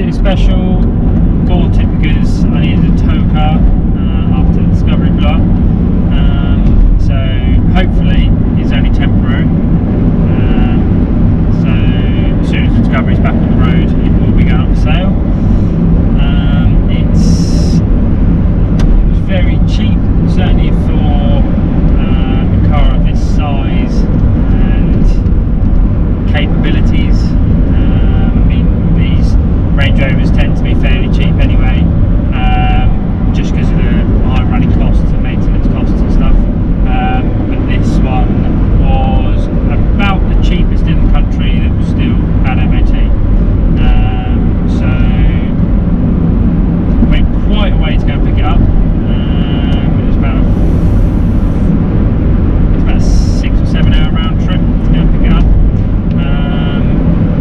anything special. Bought it because I needed a tow car after the Discovery blew up. So hopefully it's only temporary. So as soon as the Discovery's back on the road, it will be going up for sale. It's very cheap, certainly for a car of this size and capabilities. I mean, these Range Rovers tend to be fairly cheap anyway, just because of the high running costs and maintenance costs and stuff. But this one was about the cheapest in the country that was still at MOT. So went quite a way to go and pick it up. It was about a 6 or 7 hour round trip to go and pick it up.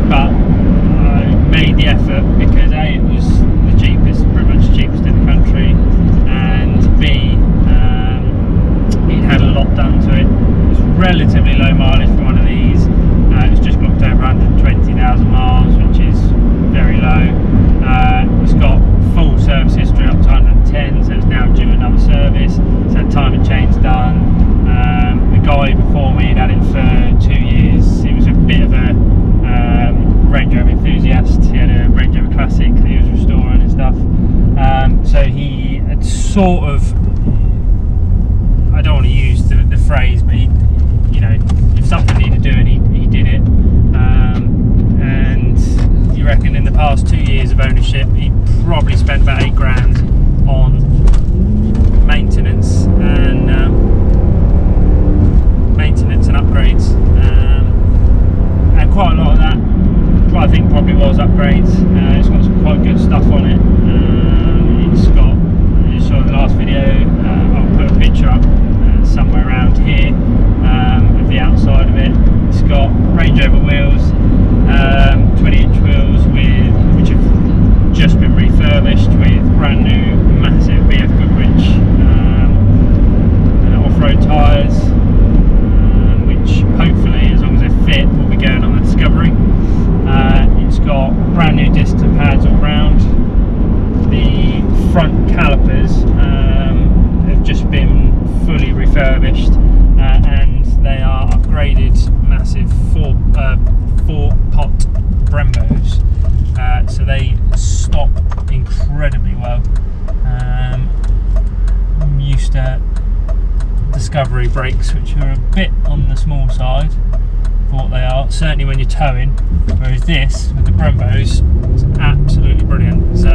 But I made the effort because A, it was the cheapest, pretty much the cheapest in the country, and B, it had a lot done to it. It was relatively low mileage for one of these. It was just clocked over 120,000 miles, which is very low. It's got full service history up to 110, so it's now due another service. It's had time and chains done. The guy before me had it for 2 years. He was a bit of a Range Rover enthusiast. He had a Range Rover Classic that he was restoring and stuff. So he had sort of, I don't want to use the phrase, but he, you know, if something needed doing, he did it. And you reckon in the past 2 years of ownership, he probably spent about 8 grand on maintenance and upgrades, and quite a lot of that I think probably was upgrades. It's got some quite good stuff on it. It's got, you saw in the last video, I'll put a picture up somewhere around here of the outside of it. It's got Range Rover wheels, 20-inch wheels which have just been refurbished with brand new massive BF Goodrich off-road tyres, which hopefully, as long as they fit, will be going on the Discovery. It's got brand new discs and pads all round. The front calipers have just been fully refurbished, and they are upgraded massive four-pot Brembos, so they stop incredibly well. I'm used to Discovery brakes, which are a bit on the small side for what they are, certainly when you're towing, whereas this with the Brembos is absolutely brilliant. So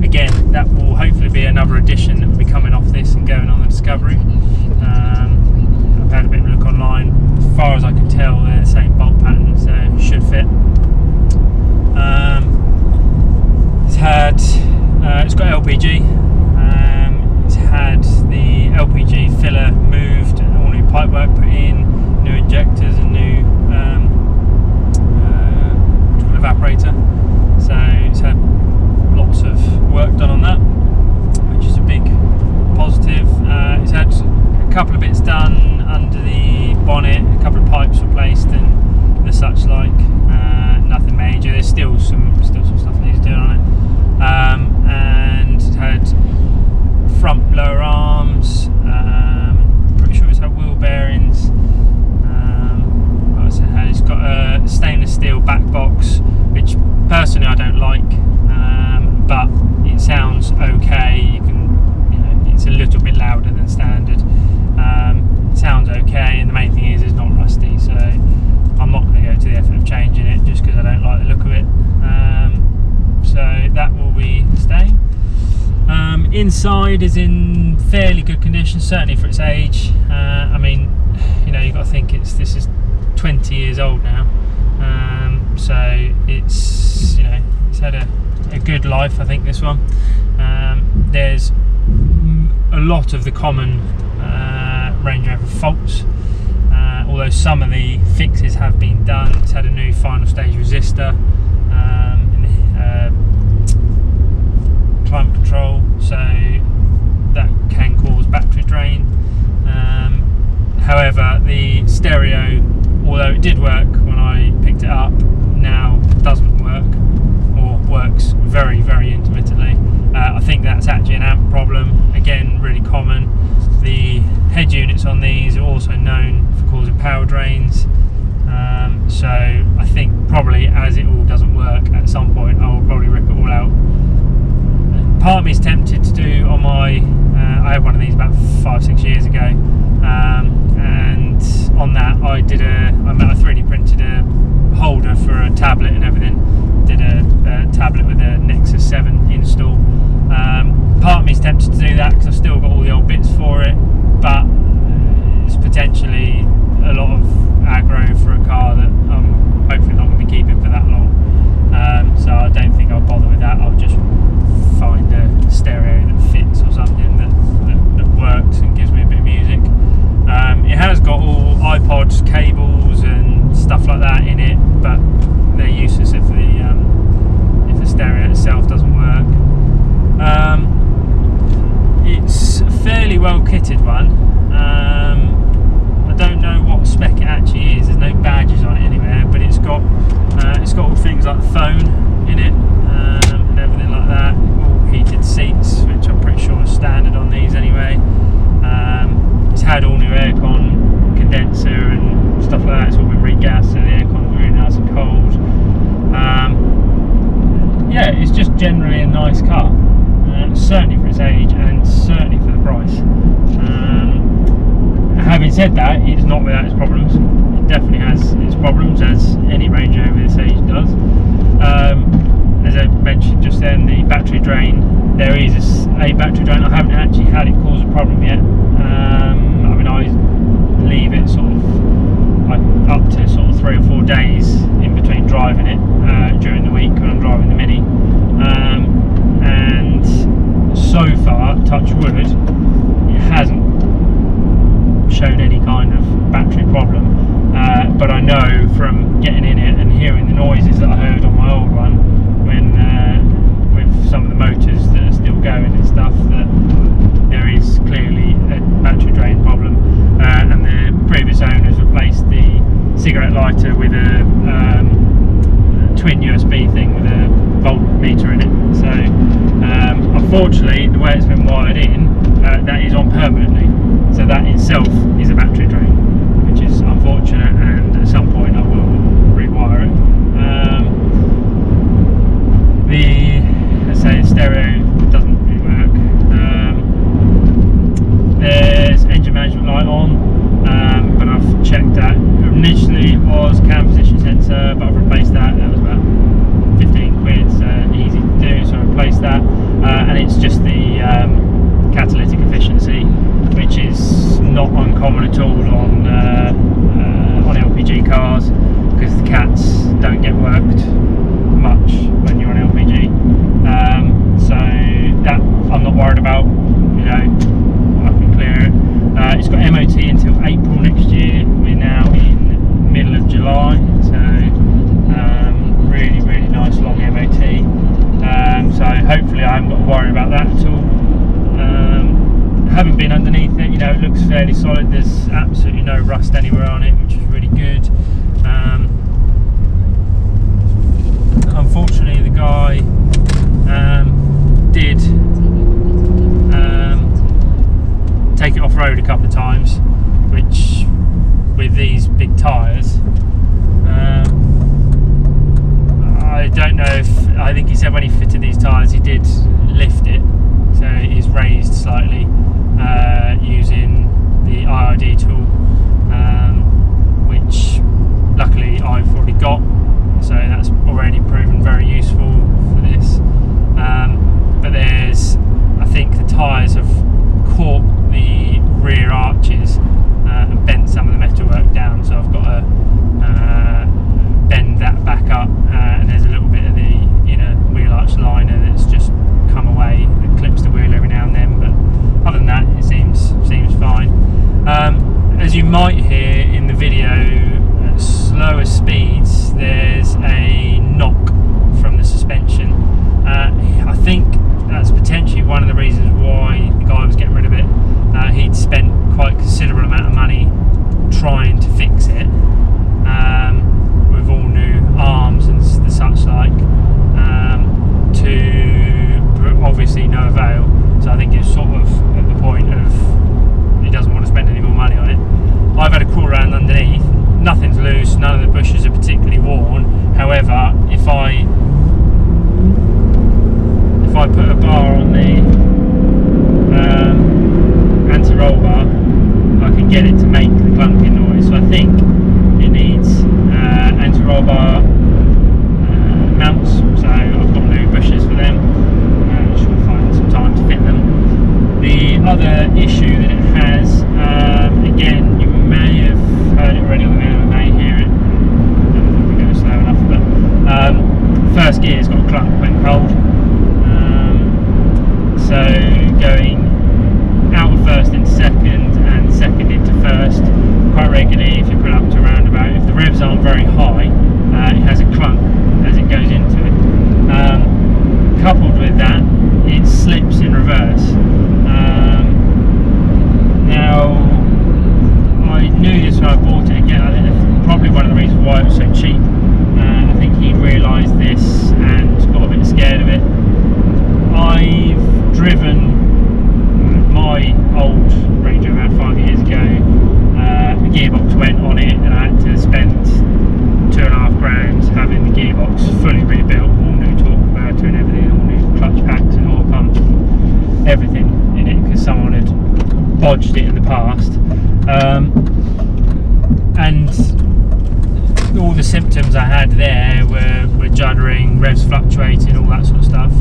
again, that will hopefully be another addition that will be coming off this and going on the Discovery. I've had a bit of a look online. As far as I can tell, they're the same bolt pattern, so it should fit. It's got LPG. It's had the LPG filler moved, all new pipework put in, new injectors and new evaporator. So it's had lots of work done on that, which is a big positive. It's had a couple of bits done under the bonnet, a couple of pipes replaced and the such like. Nothing major. There's still some stuff needs doing on it. And it had front blower arms. Pretty sure it's had wheel bearings. It's got a stainless steel back box, which personally I don't like, but it sounds okay. You can, it's a little bit louder than standard. It sounds okay, and the main thing is it's not rusty. So I'm not going to go to the effort of changing it just because I don't like the look of it. So that will be staying. Inside is in fairly good condition, certainly for its age. I mean, you've got to think this is 20 years old now, so it's it's had a good life, I think, this one. There's a lot of the common Range Rover faults, although some of the fixes have been done. It's had a new final stage resistor, climate control, so that can cause battery drain. However, the stereo, although it did work when I picked it up, now doesn't work, or works very vents on these are also known for causing power drains. So I think probably as it all doesn't work, at some point I will probably rip it all out. Part of me is tempted to do on my, I had one of these about 5-6 years ago, and on that I 3D printed a holder for a tablet and everything. Did a tablet with a Nexus 7 install. Part of me is tempted to do that because I've still got all the old bits for it, but it's potentially a lot of aggro for a car that I'm hopefully not going to be keeping for that long. So I don't think I'll bother with that. I'll just find a stereo that fits or something that works and gives me a bit of music. It has got all iPods, cables and stuff like that in it, but they're useless if the stereo itself doesn't work. It's a fairly well kitted one. I don't know what spec it actually is. There's no badges on it anywhere, but it's got all things like the phone in it and everything like that. All heated seats, which I'm pretty sure is standard on these anyway. It's had all new aircon, condenser and stuff like that. It's all been regassed, so the aircon's really nice and cold. Yeah, it's just generally a nice car, certainly for its age and certainly for the price. Having said that, it's not without its problems. It definitely has its problems, as any Range Rover this age does. As I mentioned just then, the battery drain, there is a battery drain. I haven't actually had it cause a problem yet. I mean, I leave it sort of up to sort of 3 or 4 days in between driving it during the week when I'm driving the Mini. And so far, touch wood, it hasn't shown any kind of battery problem. But I know from getting in it and hearing the noises that I heard on my old one when with some of the motors that are still going and stuff, that there is clearly a battery drain problem. And the previous owners replaced the cigarette lighter with a twin USB thing with a voltmeter in it. So unfortunately, the way it's been wired in, that is on permanently. So that itself is a battery drain, which is unfortunate, and at some point I will rewire it. Let's say the stereo doesn't really work. There's engine management light on, but I've checked that. Initially it was cam position sensor, but I've replaced that. That was about 15 quid, so easy to do, so I replaced that. And it's just the catalytic efficiency, which is not uncommon at all on LPG cars, because the cats don't get worked much when you're on LPG. So that I'm not worried about. You know, I can clear it. It's got MOT until April next year. We're now in middle of July, so really nice long MOT. So hopefully I haven't got to worry about that at all. Haven't been underneath it, you know, it looks fairly solid. There's absolutely no rust anywhere on it, which is really good. Unfortunately, the guy did take it off-road a couple of times, which with these big tyres, I don't know if, I think he said when he fitted these tyres he did lift it, so it is raised slightly using the IRD tool, which luckily I've already got, so that's already proven very useful for this. But I think the tyres have caught the rear arches and bent some of the metalwork down, so I've got to bend that back up, and there's a little bit of the inner wheel arch liner that's just come away. It clips the wheel every now and then, but other than that it seems fine. As you might hear in the video, at slower speeds there's a knock from the suspension. I think that's potentially one of the reasons why the guy was getting rid of it. He'd spent quite a considerable amount of money trying to fix it, with all new arms and the such like, to obviously no avail. So I think it's sort of at the point of he doesn't want to spend any more money on worn. However, if I put a bar on the anti-roll bar, I can get it to make the clunking noise. So I think it needs anti-roll bar mounts. So I've got new bushes for them. Just got to find some time to fit them. The other issue that it has, again, you may have heard it already on the video, I may hear it. I don't know if we're going slow enough, but first gear's got a clunk when cold. So going out of first into second and second into first quite regularly, if you pull up to a roundabout, if the revs aren't very high, it has a clunk as it goes into it. Coupled with that, it slips in reverse. Now, I knew this when I bought it. Again, I think that's probably one of the reasons why it was so cheap. I think he realised this and got a bit scared of it. I've driven my old Range Rover I had 5 years ago. The gearbox went on it, and I had to spend £2.5 grand having the gearbox fully rebuilt, all new torque converter and everything, all new clutch packs and oil pump, everything in it, because someone had bodged it in the past. And all the symptoms I had there were juddering, revs fluctuating, all that sort of stuff.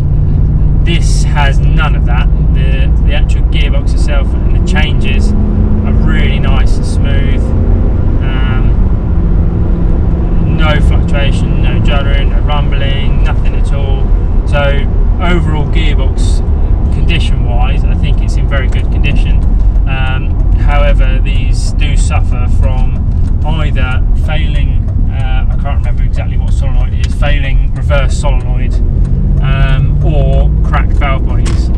This has none of that. The actual gearbox itself and the changes are really nice and smooth. No fluctuation, no juddering, no rumbling, nothing at all. So overall gearbox condition wise, I think it's in very good condition. However, these do suffer from either failing, I can't remember exactly what solenoid it is, failing reverse solenoid, or cracked valve bodies.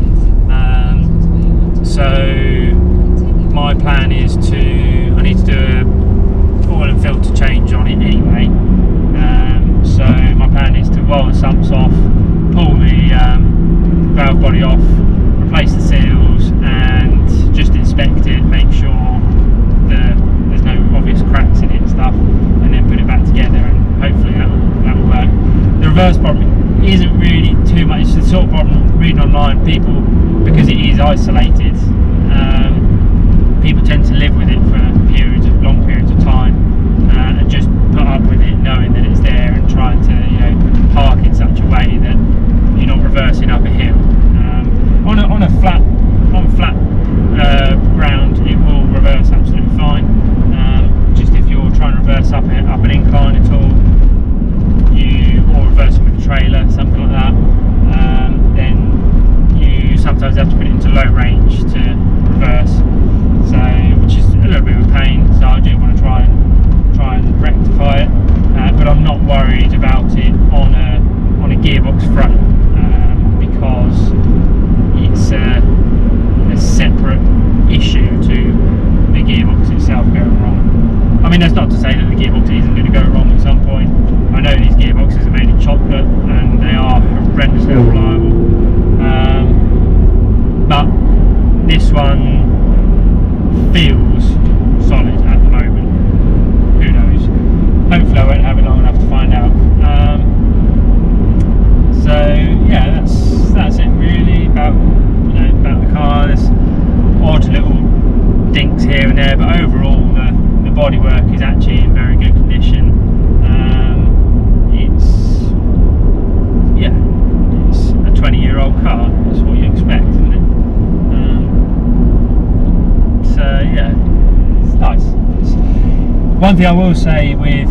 So my plan is I need to do a oil and filter change on it anyway. So my plan is to weld the sumps off, pull the valve body off, replace the seals, and just inspect it, make sure there's no obvious cracks in it and stuff, and then put it back together, and hopefully that will work. The reverse problem isn't really too much. It's the sort of problem reading online, people, because it is isolated, people tend to live with it for long periods of time, and just put up with it knowing that it's there, and trying to park in such a way that you're not reversing up a hill. On flat ground, it will reverse absolutely fine. Just if you're trying to reverse up an incline at all, or reversing with a trailer, something like that, then you sometimes have to put it into low range to reverse. So, which is a little bit of a pain. So I do want to try and rectify it, but I'm not worried about it on a gearbox front, because it's a separate issue to the gearbox itself going wrong. I mean, that's not to say that the gearbox isn't going to go wrong at some point. I know these gearboxes are made in chocolate and they are horrendously unreliable, but this one feels solid at the moment. Who knows? Hopefully I won't have it long enough to find out. So yeah, that's it really about the car. There's odd little dinks here and there, but overall the bodywork is actually in very good condition. It's a 20-year-old car. That's what you expect, isn't it? So yeah, it's nice. One thing I will say with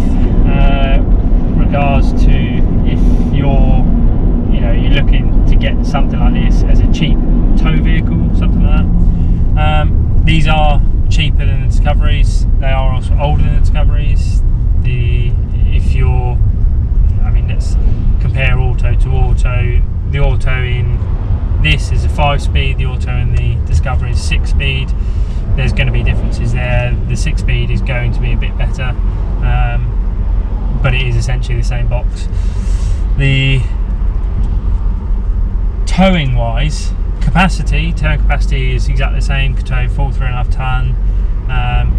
regards to if you're looking to get something like this as a cheap tow vehicle, something like that, these are cheaper than the Discoveries. They are also older than the Discoveries. Let's compare auto to auto. The auto in this is a 5-speed, the auto in the Discovery is 6-speed. There's going to be differences there. The 6-speed is going to be a bit better, but it is essentially the same box. The towing wise, towing capacity is exactly the same. Could tow full 3.5 ton.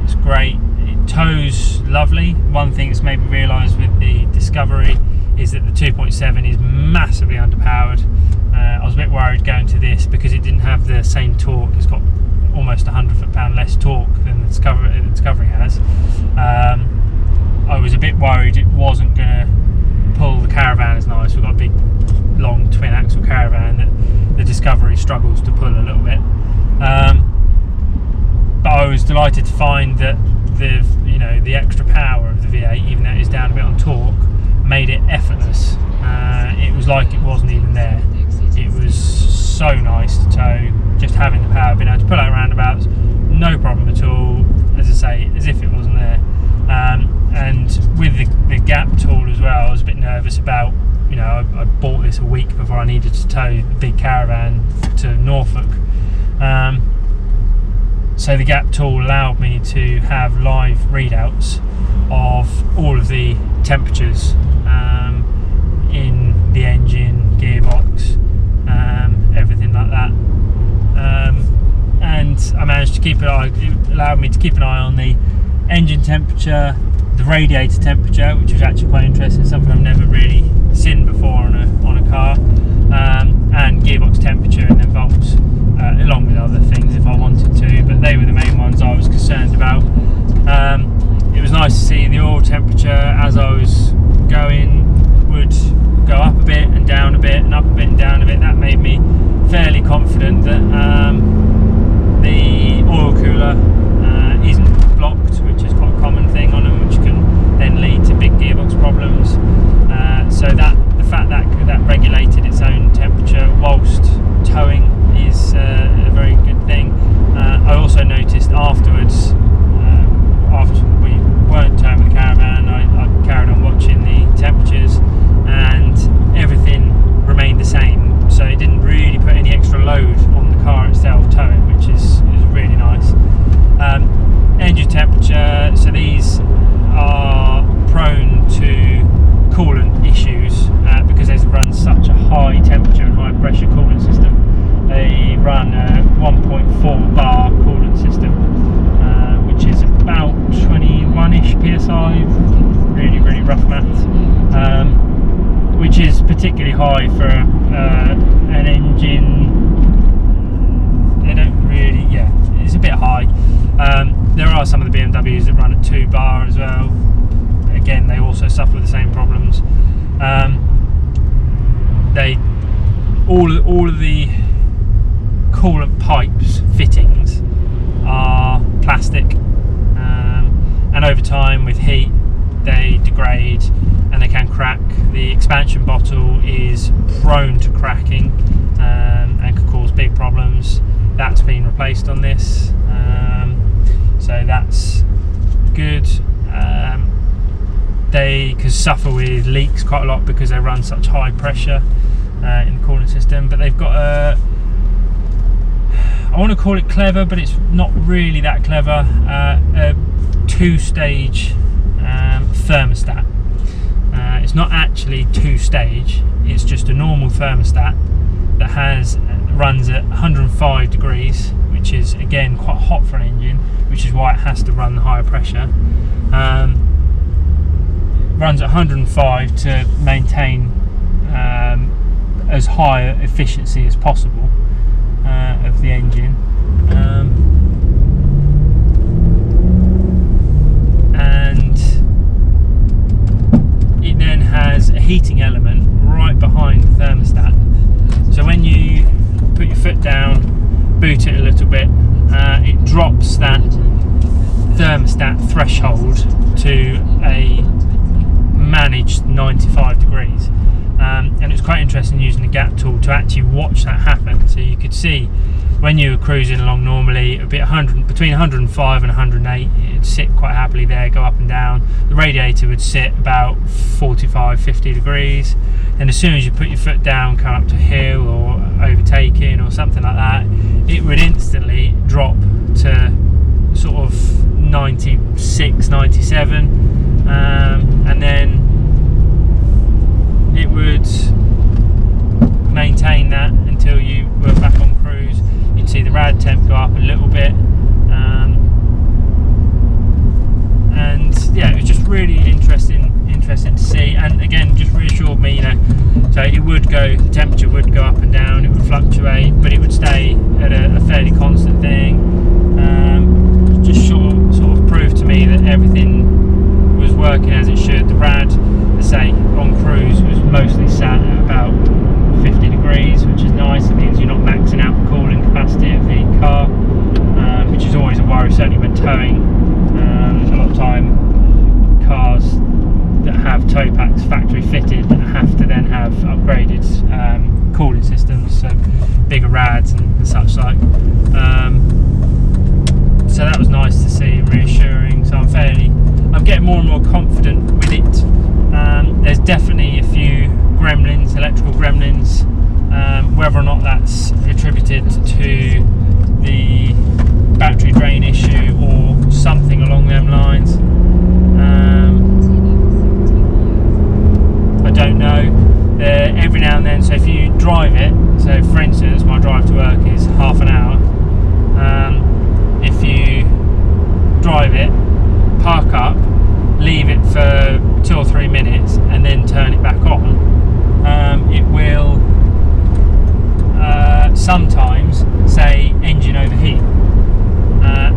It's great. Tow's lovely. One thing that's made me realise with the Discovery is that the 2.7 is massively underpowered. I was a bit worried going to this because it didn't have the same torque. It's got almost 100 foot-pound less torque than the Discovery has. I was a bit worried it wasn't going to pull the caravan as nice. We've got a big, long twin-axle caravan that the Discovery struggles to pull a little bit. But I was delighted to find that the extra power of the V8, even though it is down a bit on torque, made it effortless. It was like it wasn't even there. It was so nice to tow, just having the power, being able to pull out roundabouts, no problem at all, as I say, as if it wasn't there. And with the gap tool as well, I was a bit nervous about, I bought this a week before I needed to tow the big caravan to Norfolk. So the gap tool allowed me to have live readouts of all of the temperatures in the engine, gearbox, everything like that. And I managed to keep it allowed me to keep an eye on the engine temperature, the radiator temperature, which was actually quite interesting, something I've never really seen before on a car, and gearbox temperature, and then volts, along with other things if I wanted to, but they were the main ones I was concerned about. It was nice to see the oil temperature as I was going would go up a bit and down a bit and up a bit and down a bit. That made me fairly confident that the oil cooler isn't blocked, which is quite a common thing on them, which can then lead to big gearbox problems. So that the fact that regulated its own temperature whilst towing is a very good thing. I also noticed afterwards, after we weren't towing the caravan, I carried on watching the temperatures, and everything remained the same. So it didn't really put any extra load on the car itself towing, which is really nice. Engine temperature, so these are prone to coolant issues because they run such a high temperature and high pressure coolant system. They run a 1.4 bar coolant system, which is about 21-ish psi, really rough maths, which is particularly high for an engine. They don't really, it's a bit high. There are some of the BMWs that run at 2 bar as well. Again, they also suffer the same problems. All of the coolant pipes fittings are plastic, and over time with heat they degrade and they can crack. The expansion bottle is prone to cracking and could cause big problems. That's been replaced on this, so that's good. They can suffer with leaks quite a lot because they run such high pressure in the cooling system, but they've got I want to call it clever, but it's not really that clever, a 2-stage thermostat. It's not actually 2-stage, it's just a normal thermostat that runs at 105 degrees, which is again quite hot for an engine, which is why it has to run the higher pressure. Runs at 105 to maintain as high efficiency as possible of the engine, and it then has a heating element right behind the thermostat. So when you put your foot down, boot it a little bit, it drops that thermostat threshold to a managed 95 degrees, and it's quite interesting using the gap tool to actually watch that happen. So you could see when you were cruising along normally, it'd be between 105 and 108, it'd sit quite happily there, go up and down. The radiator would sit about 45-50 degrees, and as soon as you put your foot down, come up to a hill or overtaking or something like that, it would instantly drop to sort of 96, 97, and then it would maintain that until you were back on cruise. You'd see the rad temp go up a little bit, and yeah, it was just really interesting to see. And again, just reassured me, so it would go, the temperature would go up and down, it would fluctuate, but it would stay at a fairly constant thing. Just sort of proved to me that everything was working as it should. The rad, let's say, on cruise was mostly sat at about 50 degrees, which is nice. It means you're not maxing out the cooling capacity of the car, which is always a worry, certainly when towing. A lot of time, cars that have tow packs factory fitted have to then have upgraded cooling systems, so bigger rads and such like. So that was nice to see and reassuring. So I'm getting more and more confident with it. There's definitely a few gremlins, electrical gremlins, whether or not that's attributed to the battery drain issue or something along them lines. I don't know. Every now and then, so if you drive it, so for instance my drive to work is half an hour, if you drive it, park up, leave it for 2 or 3 minutes and then turn it back on, it will sometimes say engine overheat,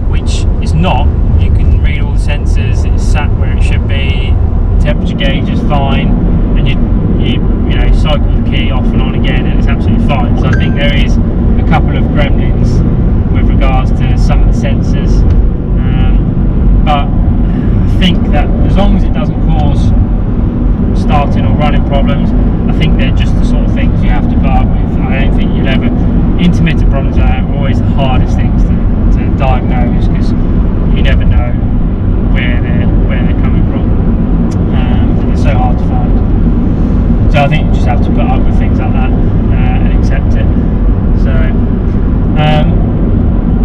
which is not. You can read all the sensors, it's sat where it should be, temperature gauge is fine, and you cycle the key off and on again and it's absolutely fine. So I think there is a couple of gremlins with regards to some of the sensors, but I think that as long as it doesn't cause starting or running problems, I think they're just the sort of things you have to put up with. I don't think you'll ever, intermittent problems like that are always the hardest things to diagnose, because you never know where they're coming from, and it's so hard to find. So I think you just have to put up with things like that and accept it. So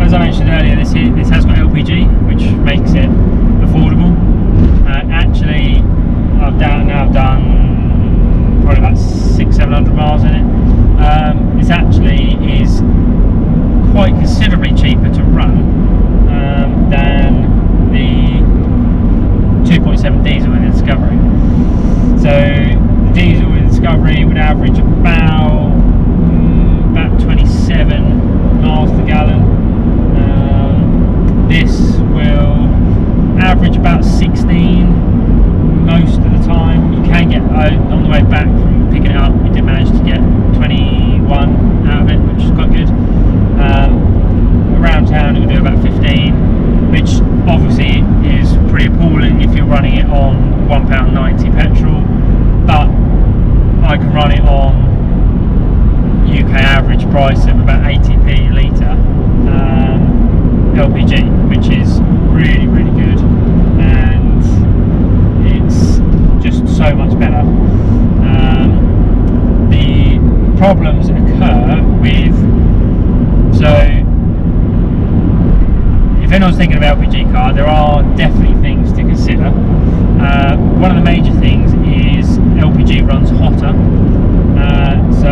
as I mentioned earlier, this has got LPG, which makes it affordable. Actually, I've now done probably about 600-700 miles in it. This actually is quite considerably cheaper to run than the 2.7 diesel in the Discovery. So the diesel in the Discovery would average about 27 miles per gallon. This will average about 16 most of the time. You can get, on the way back from picking it up, we did manage to get 21 out of it, which is quite good. Around town it will do about 15, which obviously is pretty appalling if you're running it on £1.90 petrol, but I can run it on UK average price of about 80p a litre LPG, which is really, really good, and it's just so much better. The problems occur with, so if anyone's thinking of an LPG car, there are definitely things to consider. One of the major things is LPG runs hotter, so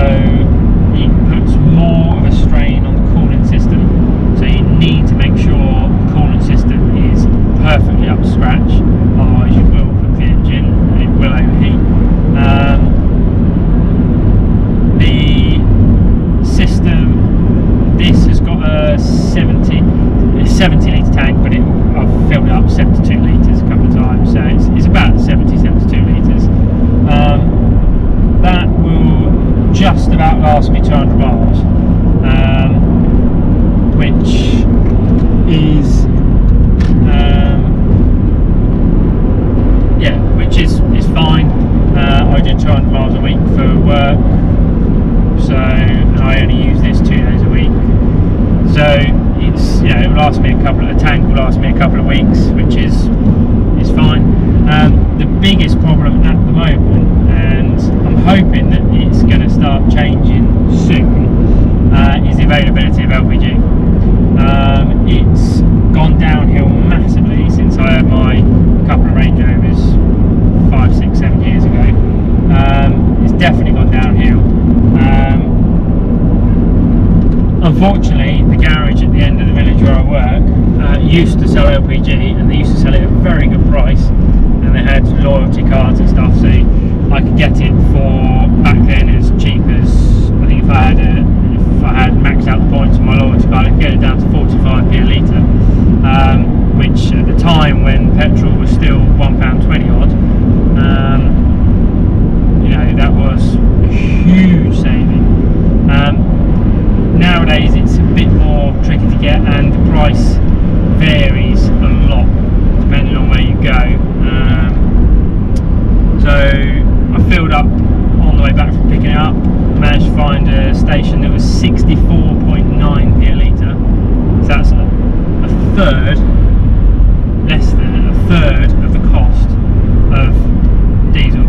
it puts more of a strain on the cooling system, so you need to make sure the cooling system is perfectly up to scratch, otherwise you will cook the engine and it will overheat. The system, this has got a 70 litre tank, but I've filled it up 72 litres a couple of times, so it's about 72 litres. That will just about last me 200 miles, which is which is fine. I do 200 miles a week for work, so I only use this 2 days a week. So it's, it will last me a tank will last me a couple of weeks, which is fine. The biggest problem at the moment, and I'm hoping that it's going to start changing soon, is the availability of LPG. It's gone downhill massively since I had my couple of Range Rovers 5, 6, 7 years ago. It's definitely gone downhill. Unfortunately, the garage at the end of the village where I work used to sell LPG, and they used to sell it at a very good price, and they had loyalty cards and stuff, so I could get it for back then as cheap as, I think if I had maxed out the points on my loyalty card, I could get it down to 45p a litre, which at the time when petrol was still £1.20 odd, you know, that was a huge saving. Nowadays it's a bit more tricky to get, and the price varies a lot depending on where you go. So I filled up on the way back from picking it up, managed to find a station that was 64.9p a litre, so that's a third, less than a third of the cost of diesel,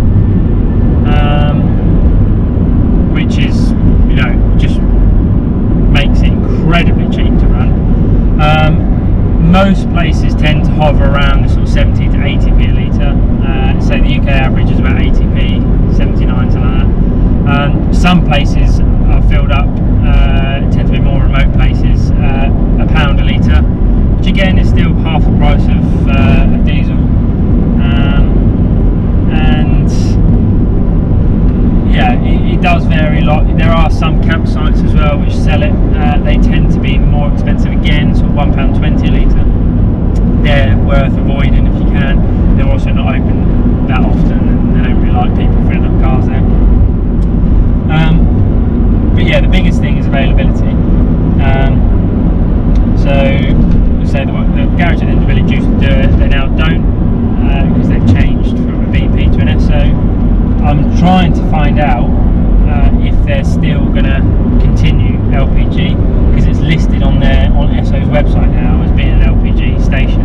which is, you know, just makes it incredibly cheap to run. Most places tend to hover around the sort of 70 to 80p a litre, so the UK average is about 80p, 79, something like that. Some places are filled up, tend to be more remote places, £1 a litre, which again is still half the price of diesel. And yeah, it does vary a lot. There are some campsites as well which sell it. They tend to be more expensive again, sort of £1.20 a litre. They're worth avoiding if you can. They're also not open that often, and they don't really like people filling up cars there. But yeah, the biggest thing is availability. So say the garage at the end of the village used to do it, they now don't, because they've changed from a BP to an SO. I'm trying to find out if they're still going to continue LPG, because it's listed on SO's website now as being an LPG station,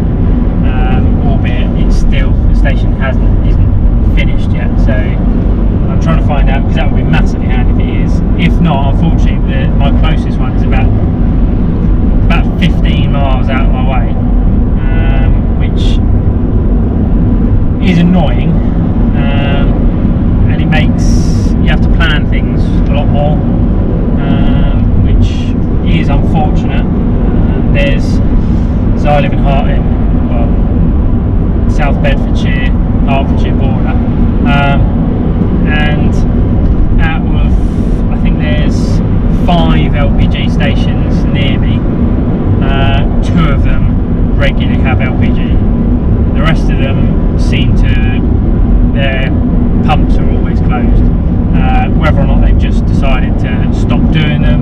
albeit it's still, the station isn't finished yet. So I'm trying to find out, because that would be massively handy if it is. If not, unfortunately, my closest one is about 15 miles out of my way, which is annoying. And it makes you have to plan things a lot more, which is unfortunate. So I live in South Bedfordshire, Hertfordshire border, and out of, I think there's 5 LPG stations near me, 2 of them regularly have LPG. The rest of them seem to, their pumps are always closed. Whether or not they've just decided to stop doing it,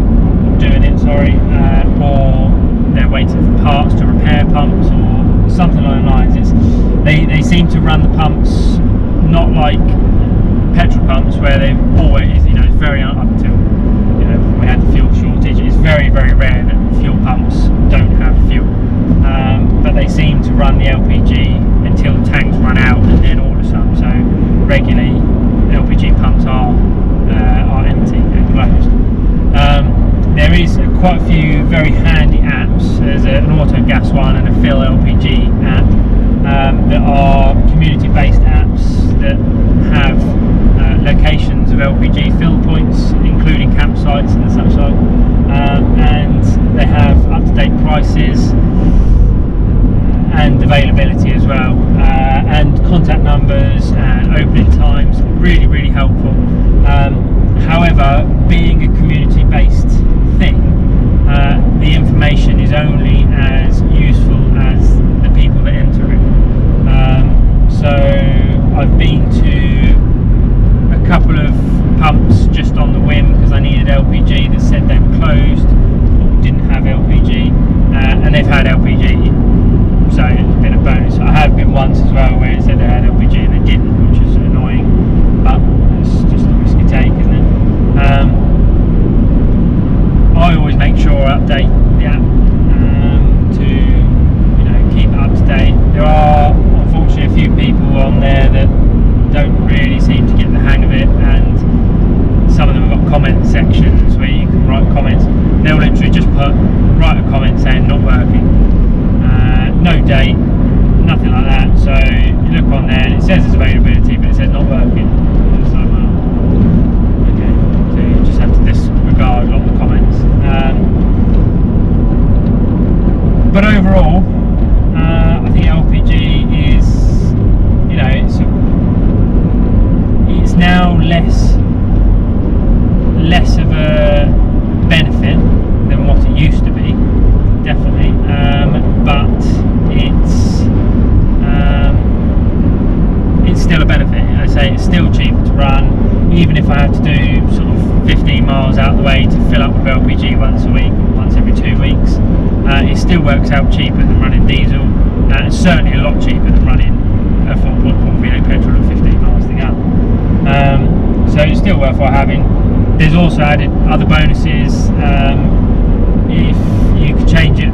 or they're waiting for parts to repair pumps or something along the lines. They seem to run the pumps not like petrol pumps, where they've always, you know, it's very, up until, you know, we had the fuel shortage, it's very, very rare that fuel pumps don't have fuel. But they seem to run the LPG until the tanks run out and then order some. So regularly LPG pumps are empty and closed. There is quite a few very handy apps. There's an auto gas one and a fill LPG app that are community-based apps that have locations of LPG fill points, including campsites and such like, and they have up-to-date prices and availability as well, and contact numbers and opening times. Really, really helpful. However, being a community-based thing, the information is only as useful as the people that enter it. So I've been to a couple of pumps just on the whim because I needed LPG that said they were closed or didn't have LPG, and they've had LPG, so it's been a bonus. I have been once as well where it said they had LPG and they didn't, which is annoying, but it's just a risk you take, isn't it? I always make sure I update the app to, you know, keep it up to date. There are unfortunately a few people on there that don't really seem to get the hang of it, and some of them have got comment sections where you can write comments. They'll literally just write a comment saying not working, no date, nothing like that. So you look on there and it says it's availability, but it says not working. It's like, well, okay, so you just have to disregard a lot of the comments. but overall, I think LPG is, you know, it's now less of a benefit than what it used to be, definitely, but it's still a benefit. I say it's still cheap to run, even if I have to do sort of 15 miles out the way to fill up with LPG once a week, once every 2 weeks. It still works out cheaper than running diesel, and certainly a lot cheaper than running a 4.4 V8 petrol at 15 miles to the gallon. So it's still worthwhile having. There's also added other bonuses. If you could change it,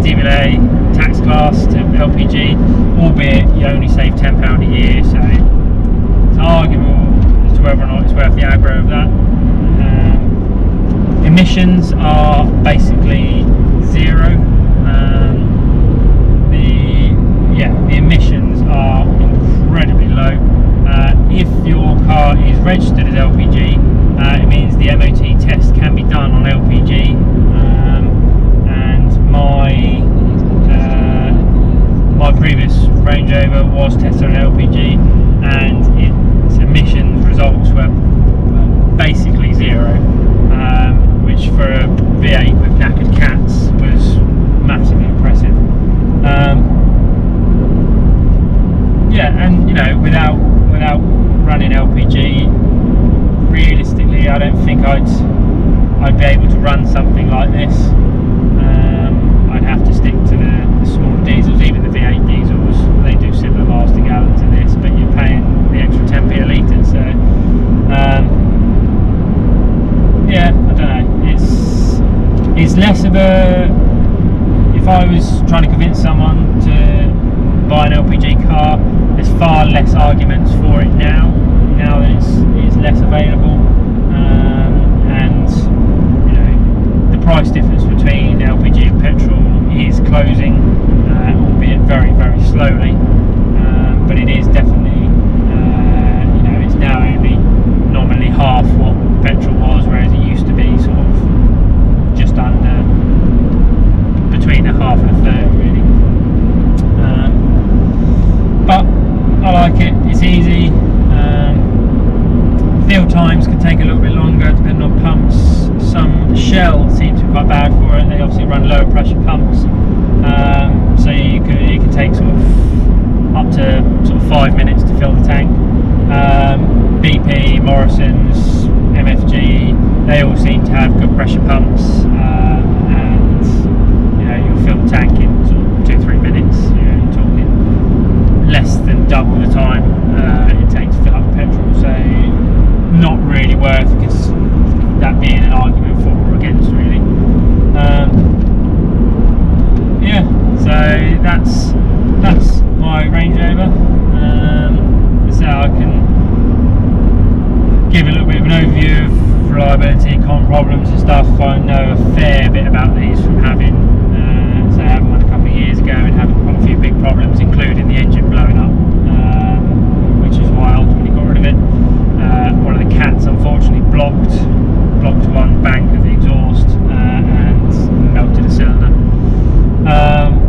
DVLA tax class to LPG, albeit you only save £10 a year, so it's arguable as to whether or not it's worth the aggro of that. Emissions are basically zero. The emissions are incredibly low. If your car is registered as LPG, it means the MOT test can be done on LPG, and my previous Range Rover was tested on LPG, and its emissions results were basically zero, which for a V8 with knackered cats was massively impressive. Yeah, and you know, without running LPG, realistically, I don't think I'd be able to run something like this. I'd have to stick to the small diesels. Even the V8 diesels, they do similar miles to gallon to this, but you're paying the extra 10p a litre. So yeah, I don't know. It's less of a. If I was trying to convince someone to buy an LPG car, there's far less arguments for it now that it's less available, and you know, the price difference between LPG and petrol is closing, albeit very, very slowly, but it is definitely, you know, it's now only nominally half what petrol was, whereas it used to be sort of just under, between a half and a third really. But I like it, it's easy. Fill times can take a little bit longer depending on pumps. Some Shell seem to be quite bad for it. They obviously run lower pressure pumps, so it can take sort of up to sort of 5 minutes to fill the tank. BP, Morrison's, MFG, they all seem to have good pressure pumps, and you know, you'll fill the tank in sort of 2-3 minutes. You know, you're talking less than double the time it takes to fill up petrol, so not really worth that being an argument for or against, really. Yeah, so that's my Range Rover. So I can give a little bit of an overview of reliability, common problems and stuff. I know a fair bit about these from having one a couple of years ago and having quite a few big problems, including the engine blowing up, which is wild when you got rid of it. One of the cats unfortunately blocked one bank of the exhaust and melted a cylinder,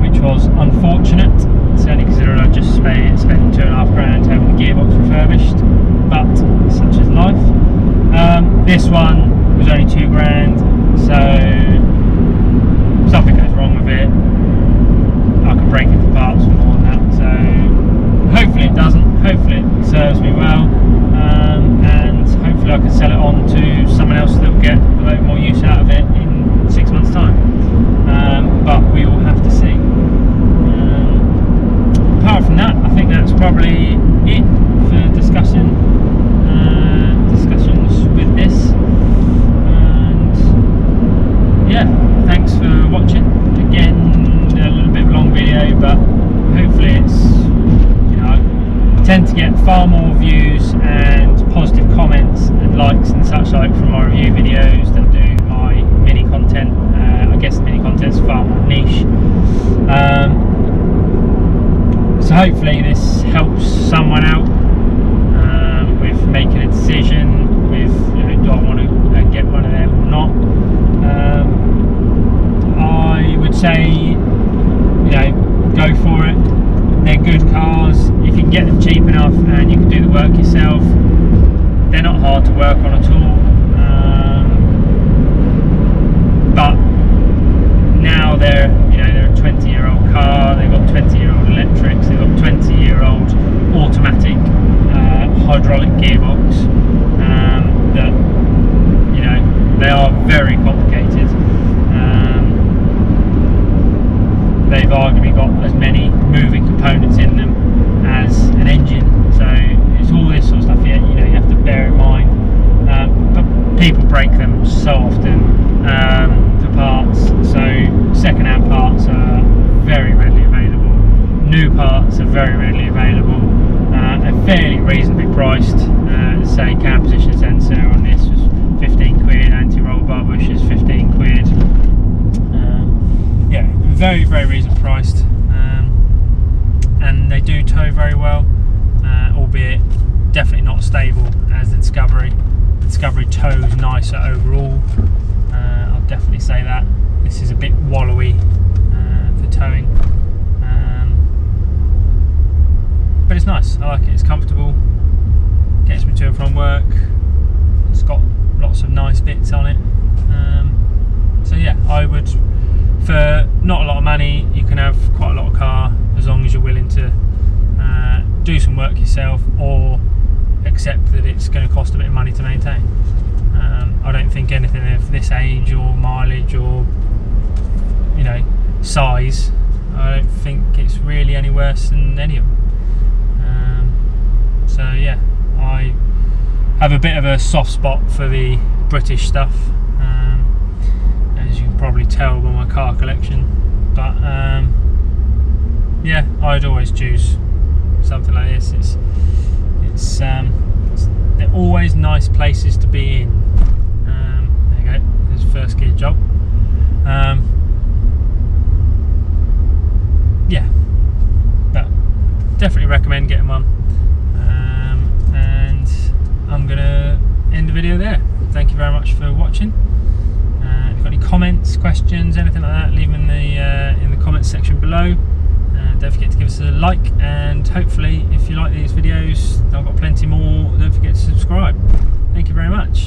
which was unfortunate, certainly considering I just spent £2.5 having the gearbox refurbished, but such is life. This one was only £2,000, so if something goes wrong with it, I can break it for parts for more than that, so hopefully it doesn't, hopefully it serves me well, and hopefully I can sell it on to someone else that will get a load more use out of it in 6 months time, but we will have to see. Apart from that, I think that's probably it for discussions with this, and yeah, thanks for watching. Again, a little bit of a long video, but hopefully it's, you know, I tend to get far more views and positive comments and likes and such like from my review videos than do my mini content. I guess the mini content's far more niche. So hopefully this helps someone out with making a decision with, you know, do I want to get one of them or not. I would say go for it. They're good cars. If you can get them cheap enough and you can do the work yourself, they're not hard to work on at all. But now they're a 20-year-old car. They've got 20-year-old electrics. They've got 20-year-old automatic hydraulic gearbox. That they are very complicated. They've arguably got as many moving components in them as an engine, so it's all this sort of stuff. You have to bear in mind. But people break them so often for parts. So second-hand parts are very readily available. New parts are very readily available. And fairly reasonably priced. Say cam position sensor on this was 15 quid. Anti-roll bar bush is 15 quid. Yeah, very, very reasonably priced, and they do tow very well, albeit definitely not as stable as the Discovery. The Discovery tows nicer overall. I'll definitely say that. This is a bit wallowy for towing, but it's nice. I like it. It's comfortable, gets me to and from work. It's got lots of nice bits on it. So yeah, I would. For not a lot of money, you can have quite a lot of car as long as you're willing to do some work yourself or accept that it's going to cost a bit of money to maintain. I don't think anything of this age or mileage or size, I don't think it's really any worse than any of them. So yeah, I have a bit of a soft spot for the British stuff. As you can probably tell by my car collection, but yeah, I'd always choose something like this. They're always nice places to be in. There you go, there's first gear job. Yeah, but definitely recommend getting one. And I'm gonna end the video there. Thank you very much for watching. If you've got any comments, questions, anything like that, leave them in the comments section below. Don't forget to give us a like, and hopefully if you like these videos, I've got plenty more, don't forget to subscribe. Thank you very much.